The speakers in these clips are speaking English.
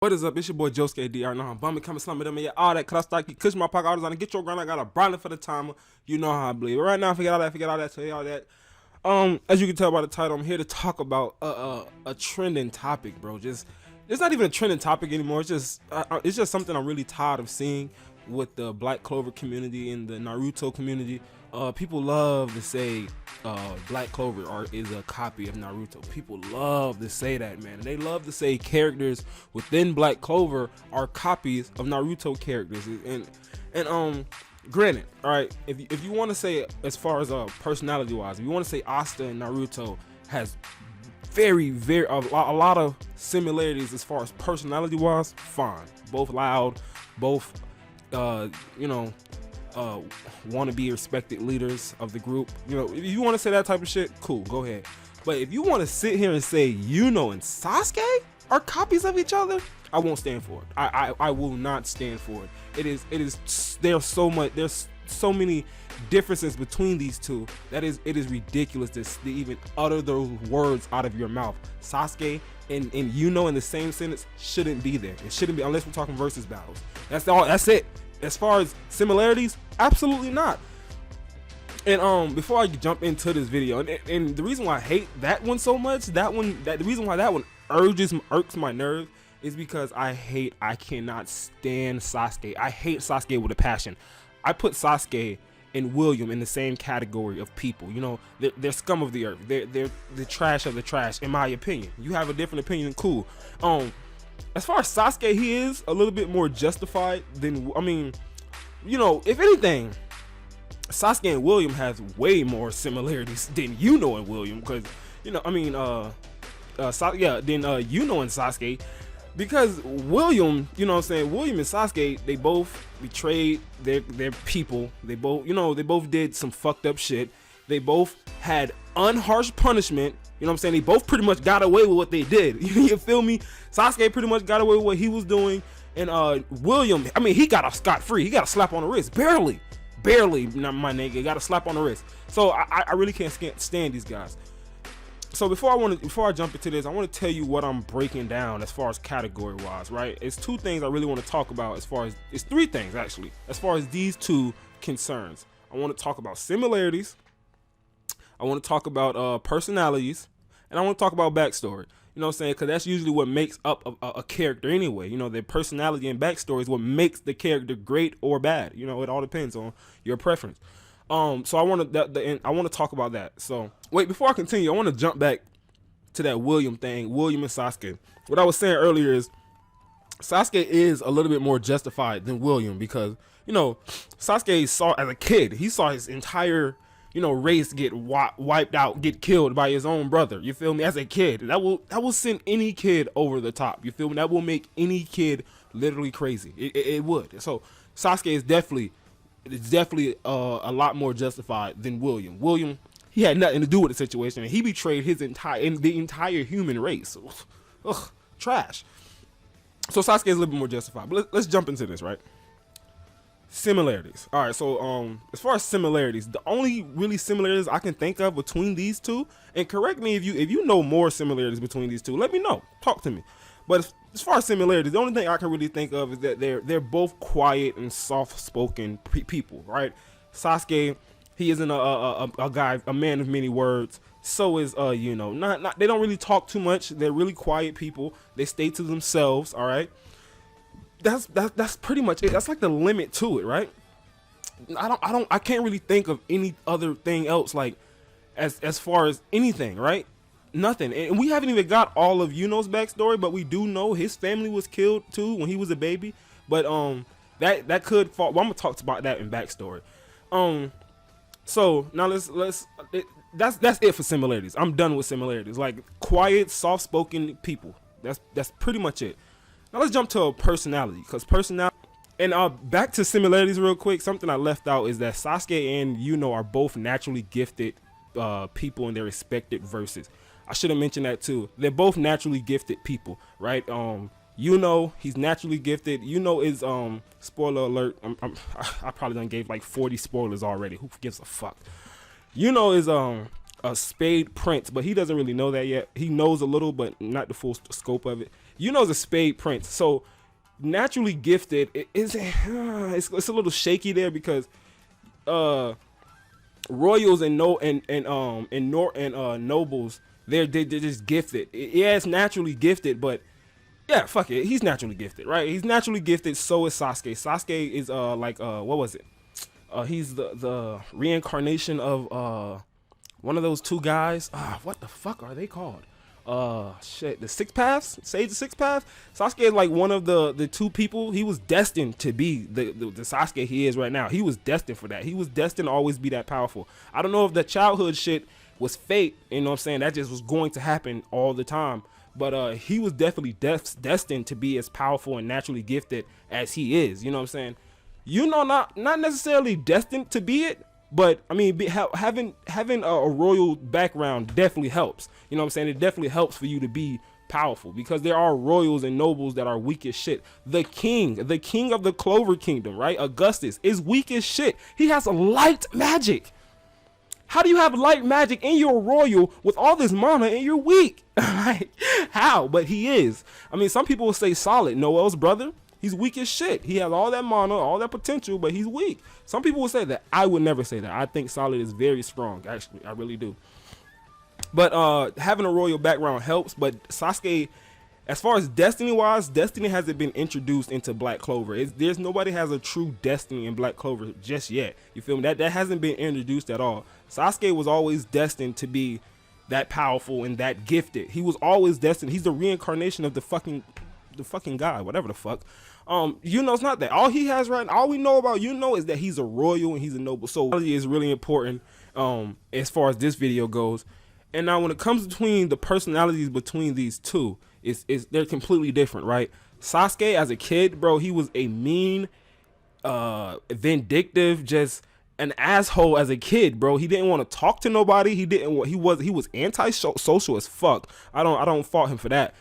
What is up? It's your boy Josuke DR. Now I'm bumming, coming, slumming them, yeah, all that. Cause I start cushion my pocket, all this on. Get your grind. I got a brawling for the timer. You know how I believe. But right now, forget all that, tell you all that. As you can tell by the title, I'm here to talk about a trending topic, bro. It's not even a trending topic anymore. It's just something I'm really tired of seeing with the Black Clover community and the Naruto community. People love to say Black Clover is a copy of Naruto. People love to say that, man. They love to say characters within Black Clover are copies of Naruto characters. And granted, all right, if you want to say as far as personality wise, if you want to say Asta and Naruto has very a lot of similarities as far as personality wise, fine. Both loud, both want to be respected leaders of the group. You know, if you want to say that type of shit, cool, go ahead. But if you want to sit here and say Yuno and Sasuke are copies of each other, I won't stand for it. I will not stand for it. There's so many differences between these two that it is ridiculous to even utter those words out of your mouth. Sasuke and Yuno in the same sentence shouldn't be there. It shouldn't be unless we're talking versus battles. That's it. As far as similarities, absolutely not. And before I jump into this video, and the reason why I hate that one so much, the reason why that one irks my nerve is because I cannot stand Sasuke. I hate Sasuke with a passion. I put Sasuke and William in the same category of people. You know, they're scum of the earth. They're the trash of the trash, in my opinion. You have a different opinion, cool. As far as Sasuke, he is a little bit more justified than, if anything, Sasuke and William has way more similarities than Yuno and William, because, Yuno and Sasuke, because William, William and Sasuke, they both betrayed their people. They both did some fucked up shit. They both had unharsh punishment. They both pretty much got away with what they did. You feel me? Sasuke pretty much got away with what he was doing. And William, he got off scot-free. He got a slap on the wrist. Barely, my nigga. Got a slap on the wrist. So I really can't stand these guys. So before I jump into this, I want to tell you what I'm breaking down as far as category wise, right? It's two things I really want to talk about it's three things actually, as far as these two concerns. I want to talk about similarities. I want to talk about personalities, and I want to talk about backstory. Because that's usually what makes up a character anyway. Their personality and backstory is what makes the character great or bad. It all depends on your preference. So I want to talk about that. So wait, before I continue, I want to jump back to that William thing, William and Sasuke. What I was saying earlier is Sasuke is a little bit more justified than William because, Sasuke saw as a kid, he saw his entire race get wiped out, get killed by his own brother. You feel me? As a kid, that will send any kid over the top. You feel me? That will make any kid literally crazy. It would. So Sasuke is definitely a lot more justified than William. William, he had nothing to do with the situation, and he betrayed the entire human race. Ugh, trash. So Sasuke is a little bit more justified. But let's jump into this, right? Similarities. All right, so as far as similarities, the only really similarities I can think of between these two, and correct me if you know more similarities between these two, let me know. Talk to me. But as far as similarities, the only thing I can really think of is that they're both quiet and soft-spoken people, right? Sasuke, he isn't a man of many words. So is not they don't really talk too much. They're really quiet people. They stay to themselves. All right. That's pretty much it. That's like the limit to it, right? I can't really think of any other thing else like as far as anything, right? Nothing. And we haven't even got all of Yuno's backstory, but we do know his family was killed too when he was a baby. But that could fall. Well, I'm gonna talk about that in backstory. So now that's it for similarities. I'm done with similarities. Like quiet, soft-spoken people. That's pretty much it. Now let's jump to a personality, because personality, and back to similarities real quick. Something I left out is that Sasuke and Yuno are both naturally gifted people in their respected verses. I should have mentioned that too. They're both naturally gifted people, right? Yuno, he's naturally gifted. Yuno is spoiler alert. I probably done gave like 40 spoilers already. Who gives a fuck? Yuno is a Spade Prince, but he doesn't really know that yet. He knows a little, but not the full scope of it. Yuno's a spade prince, so naturally gifted. It's a little shaky there because royals and nobles, they're just gifted. Yeah, it's naturally gifted, but yeah, fuck it, he's naturally gifted, right? He's naturally gifted. So is Sasuke. Sasuke is what was it? He's the reincarnation of one of those two guys. What the fuck are they called? Shit, the Six Paths? Sage the Six Paths? Sasuke is like one of the two people. He was destined to be the Sasuke he is right now. He was destined for that. He was destined to always be that powerful. I don't know if the childhood shit was fate, you know what I'm saying? That just was going to happen all the time. But he was definitely destined to be as powerful and naturally gifted as he is, you know what I'm saying? You know, not necessarily destined to be it, but I mean, having a royal background definitely helps. You know what I'm saying? It definitely helps for you to be powerful, because there are royals and nobles that are weak as shit. The king of the Clover Kingdom, right? Augustus is weak as shit. He has light magic. How do you have light magic and you're royal with all this mana and you're weak? Like, how? But he is. I mean, some people will say Solid, Noel's brother. He's weak as shit. He has all that mana, all that potential, but he's weak. Some people will say that. I would never say that. I think Solid is very strong, actually. I really do. But having a royal background helps. But Sasuke, as far as destiny-wise, destiny hasn't been introduced into Black Clover. There's nobody has a true destiny in Black Clover just yet. You feel me? That hasn't been introduced at all. Sasuke was always destined to be that powerful and that gifted. He was always destined. He's the reincarnation of the fucking guy, whatever the fuck. Yuno's not that. All he has right now, all we know about Yuno is that he's a royal and he's a noble. So is really important as far as this video goes. And now when it comes between the personalities between these two, they're completely different, right? Sasuke as a kid, bro, he was a mean, vindictive, just an asshole as a kid, bro. He didn't want to talk to nobody. He was anti-social as fuck. I don't fault him for that.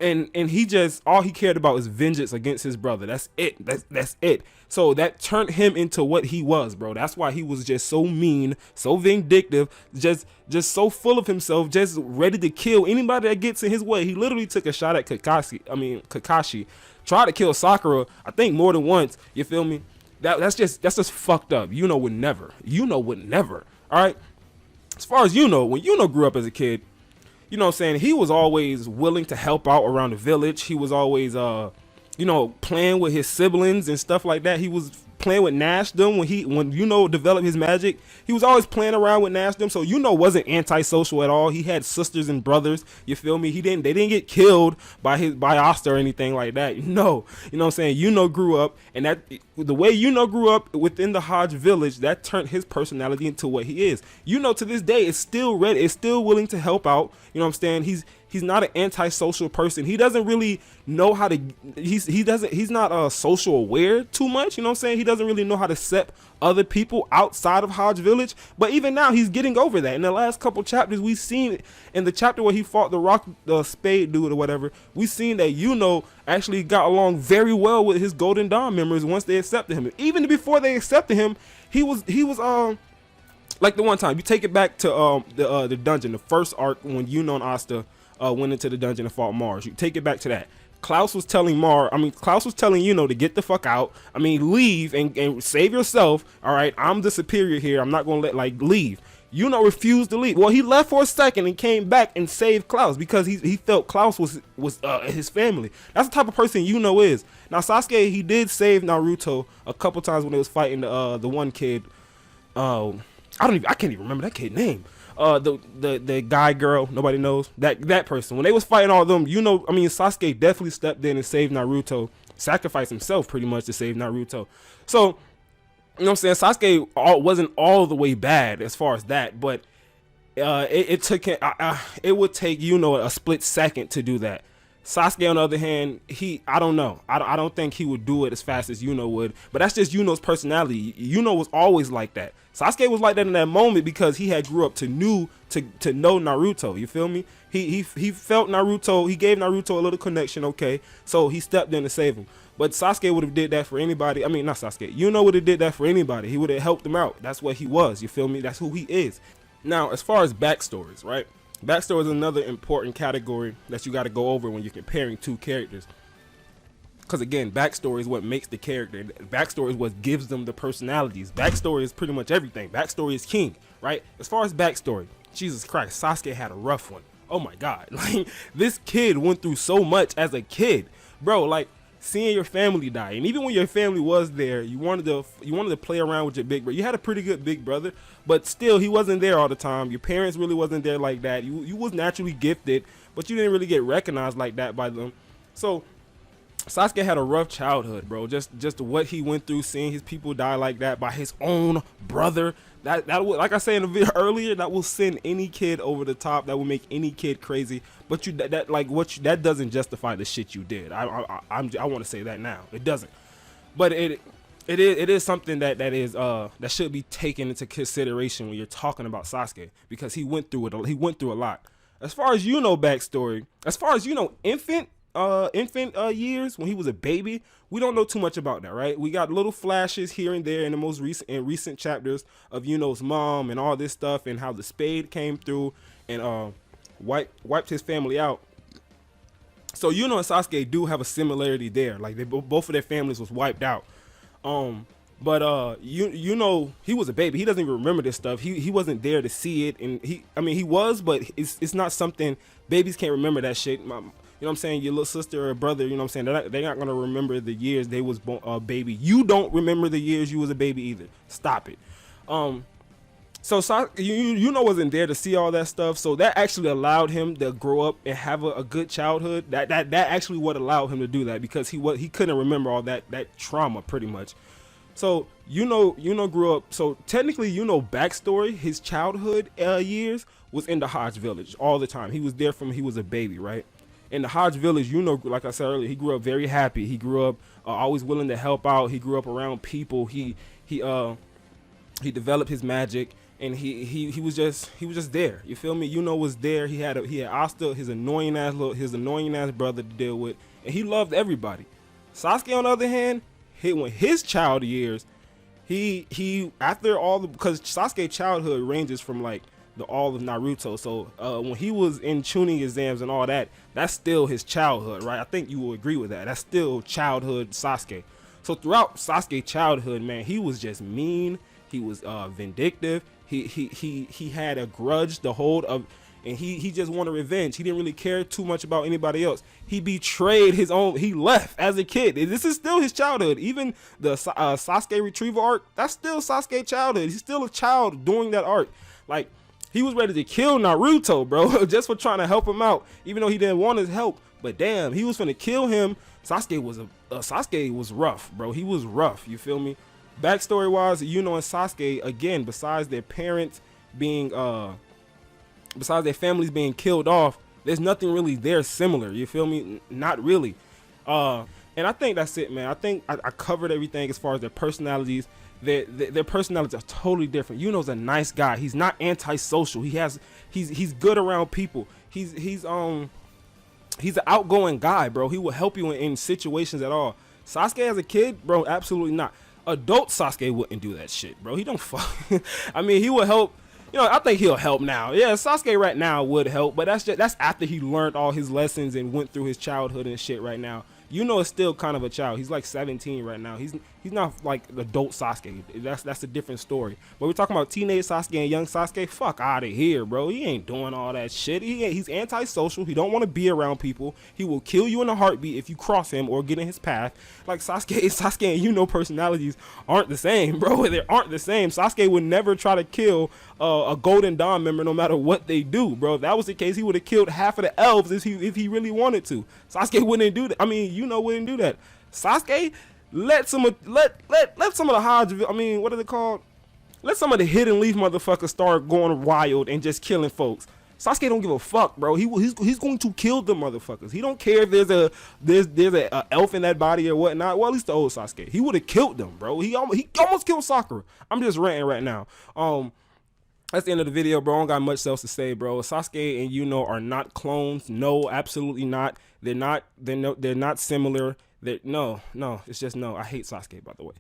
And he just, all he cared about was vengeance against his brother. That's it. That's it. So that turned him into what he was, bro. That's why he was just so mean, so vindictive, just so full of himself, just ready to kill anybody that gets in his way. He literally took a shot at Kakashi, tried to kill Sakura, I think more than once. You feel me? That's just fucked up. Yuno would never. All right. As far as Yuno, when Yuno grew up as a kid, you know what I'm saying, he was always willing to help out around the village. He was always, playing with his siblings and stuff like that. He was playing with Nashdom when Yuno developed his magic. He was always playing around with Nashdom. So Yuno wasn't antisocial at all. He had sisters and brothers. You feel me? They didn't get killed by Asta or anything like that. No, you know what I'm saying? Yuno grew up, and the way Yuno grew up within the Hodge village, that turned his personality into what he is. Yuno to this day is still ready, is still willing to help out. You know what I'm saying? He's not an antisocial person. He doesn't really know how to, he's not social aware too much. You know what I'm saying? He doesn't really know how to accept other people outside of Hodge Village. But even now, he's getting over that. In the last couple chapters, we've seen, in the chapter where he fought the spade dude or whatever, we've seen that Yuno actually got along very well with his Golden Dawn members once they accepted him. Even before they accepted him, he was like the one time, you take it back to the dungeon, the first arc when Yuno and Asta went into the dungeon and fought Mars. You take it back to that. Klaus was telling Yuno to get the fuck out. I mean, leave and save yourself. All right, I'm the superior here. I'm not gonna leave. Yuno refused to leave. Well, he left for a second and came back and saved Klaus because he felt Klaus was his family. That's the type of person Yuno is. Now Sasuke, he did save Naruto a couple times when they was fighting the one kid. I can't even remember that kid's name. The guy, girl, nobody knows that person. When they was fighting all of them, Sasuke definitely stepped in and saved Naruto, sacrificed himself pretty much to save Naruto. So, you know what I'm saying, Sasuke wasn't all the way bad as far as that, but it would take Yuno a split second to do that. Sasuke, on the other hand, I don't know. I don't think he would do it as fast as Yuno would, but that's just Yuno's personality. Yuno was always like that. Sasuke was like that in that moment because he had grew up to know Naruto. You feel me? He felt Naruto. He gave Naruto a little connection. Okay, so he stepped in to save him. But Sasuke would have did that for anybody. I mean, not Sasuke. Yuno would have did that for anybody. He would have helped him out. That's what he was. You feel me? That's who he is. Now, as far as backstories, right? Backstory is another important category that you got to go over when you're comparing two characters. Because again, backstory is what makes the character. Backstory is what gives them the personalities. Backstory is pretty much everything. Backstory is king, right? As far as backstory, Jesus Christ, Sasuke had a rough one. Oh my God, like this kid went through so much as a kid, bro. Like seeing your family die, and even when your family was there, you wanted to play around with your big brother. You had a pretty good big brother, but still, he wasn't there all the time. Your parents really wasn't there like that. You was naturally gifted, but you didn't really get recognized like that by them. So Sasuke had a rough childhood, bro. Just what he went through, seeing his people die like that by his own brother. That will, like I said in the video earlier, that will send any kid over the top. That will make any kid crazy. But that doesn't justify the shit you did. I want to say that now. It doesn't. But it is something that should be taken into consideration when you're talking about Sasuke, because he went through it. He went through a lot. As far as backstory, as far as infant years when he was a baby, we don't know too much about that, right? We got little flashes here and there in the most recent chapters of Yuno's mom and all this stuff, and how the spade came through and wiped his family out. So Yuno and Sasuke do have a similarity there. Like both of their families was wiped out. But Yuno, he was a baby. He doesn't even remember this stuff. He wasn't there to see it, and he was, but it's not something babies can't remember that shit. You know what I'm saying? Your little sister or brother, you know what I'm saying? They're not going to remember the years they was a baby. You don't remember the years you was a baby either. Stop it. So Yuno wasn't there to see all that stuff. So that actually allowed him to grow up and have a good childhood. That actually what allowed him to do that, because he couldn't remember all that trauma pretty much. So Yuno grew up. So technically, backstory, his childhood years was in the Hodge village all the time. He was there from he was a baby, right? In the Hodge village, like I said earlier, he grew up very happy. He grew up always willing to help out. He grew up around people. He developed his magic, and he was just there. You feel me? Yuno was there. He had Asta, his annoying ass brother to deal with, and he loved everybody. Sasuke, on the other hand, when his child years, he after all the, because Sasuke childhood ranges from like all of Naruto. So when he was in tuning exams and all that, that's still his childhood, right? I think you will agree with that. That's still childhood Sasuke. So throughout Sasuke childhood, man, he was just mean. He was vindictive. He had a grudge to hold of, and he just wanted revenge. He didn't really care too much about anybody else. He betrayed his own. He left as a kid. This is still his childhood. Even the Sasuke retrieval arc, that's still Sasuke childhood. He's still a child doing that arc. Like, he was ready to kill Naruto, bro, just for trying to help him out, even though he didn't want his help. But damn, he was finna kill him. Sasuke was rough, bro. He was rough. You feel me? Backstory wise, Yuno and Sasuke, again, besides their parents being, besides their families being killed off, there's nothing really there similar. You feel me? Not really. And I think that's it, man. I think I covered everything as far as their personalities. Their personalities are totally different. Yuno's a nice guy. He's not antisocial. He's good around people. He's an outgoing guy, bro. He will help you in situations at all. Sasuke as a kid, bro, absolutely not. Adult Sasuke wouldn't do that shit, bro. He don't fuck. I mean, he would help. I think he'll help now. Yeah, Sasuke right now would help, but that's after he learned all his lessons and went through his childhood and shit right now. Yuno is still kind of a child. He's like 17 right now. He's not like adult Sasuke. That's a different story. But we're talking about teenage Sasuke and young Sasuke. Fuck out of here, bro. He ain't doing all that shit. He's antisocial. He don't want to be around people. He will kill you in a heartbeat if you cross him or get in his path. Like Sasuke and Yuno personalities aren't the same, bro. They aren't the same. Sasuke would never try to kill a Golden Dawn member no matter what they do, bro. If that was the case, he would have killed half of the elves if he really wanted to. Sasuke wouldn't do that. I mean, Yuno wouldn't do that. Sasuke let some of the Hodge, I mean, what are they called? Let some of the hidden leaf motherfuckers start going wild and just killing folks. Sasuke don't give a fuck, bro. He's going to kill them motherfuckers. He don't care if there's a elf in that body or whatnot. Well, at least the old Sasuke. He would have killed them, bro. He almost killed Sakura. I'm just ranting right now. That's the end of the video, bro. I don't got much else to say, bro. Sasuke and Yuno are not clones. No, absolutely not. They're not similar. No, it's just no. I hate Sasuke, by the way.